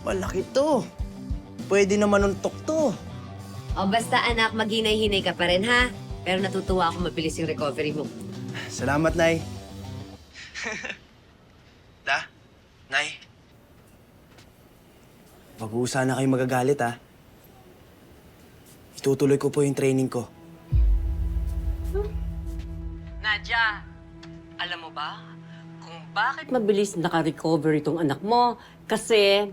Malaki to. Pwede naman untok to. O basta anak, maghinay-hinay ka pa rin ha. Pero natutuwa ako mabilis yung recovery mo. Salamat, Nay. Da? Nay? Wag po sana kayo magagalit, ha? Itutuloy ko po yung training ko. Nadia, alam mo ba kung bakit mabilis naka-recover itong anak mo? Kasi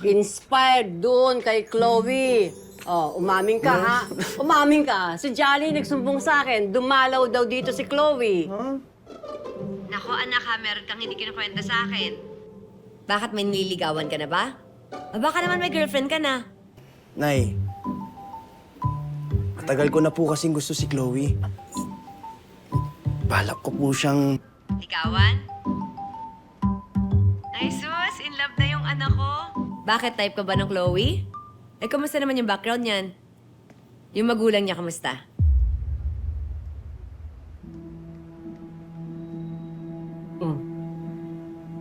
inspired doon kay Chloe. Oh, umamin ka, ha? Umamin ka. Si Jolly nagsumbong sa akin. Dumalaw daw dito si Chloe. Nako anak ha, meron kang hindi kinukwenta sa akin. Bakit may nililigawan ka na ba? O baka naman may girlfriend ka na. Nay, matagal ko na po kasing gusto si Chloe. Balak ko po siyang... Ligawan? Ay sus, in love na yung anak ko. Bakit type ka ba ng Chloe? Eh, kamusta naman yung background niyan? Yung magulang niya, kamusta?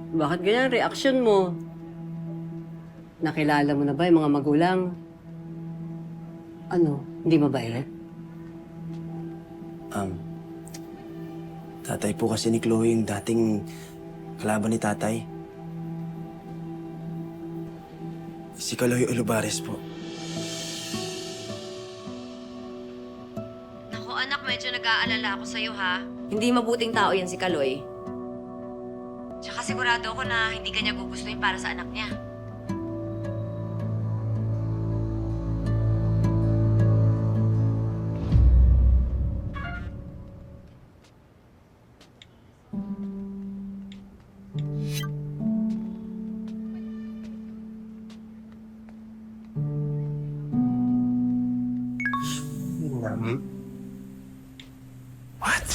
Bakit ganyan reaction mo? Nakilala mo na ba yung mga magulang? Ano, hindi mabait? Tatay po kasi ni Chloe yung dating kalaban ni tatay. Si Kaloy Olivares po. Naku anak, medyo nag-aalala ako sa'yo ha. Hindi mabuting tao yan si Kaloy. Tsaka sigurado ako na hindi ka niya gugustuhin para sa anak niya. What?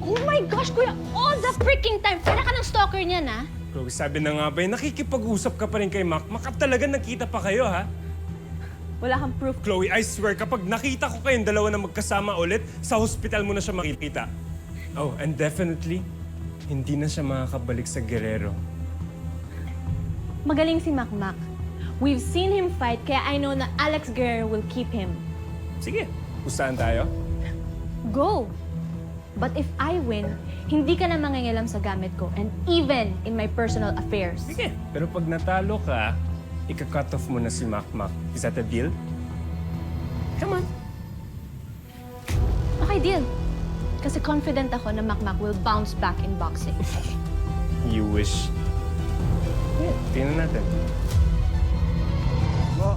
Oh my gosh, kuya! All the freaking time! Para ka ng stalker niyan, ha? Chloe, sabi na nga ba, nakikipag-usap ka pa rin kay Mac. Mac, talaga nakita pa kayo, ha? Wala kang proof. Chloe, I swear, kapag nakita ko kayong dalawa na magkasama ulit, sa hospital mo na siya makikita. Oh, and definitely, hindi na siya makakabalik sa Guerrero. Magaling si Makmak. We've seen him fight, kaya I know na Alex Guerrero will keep him. Sige, usahan tayo. Go! But if I win, hindi ka na mangingialam sa gamit ko and even in my personal affairs. Sige, pero pag natalo ka, ika-cut off mo na si Mac. Is that a deal? Come on. Okay, deal. Kasi confident ako na Makmak will bounce back in boxing. You wish. Yeah, tingnan natin. Bo,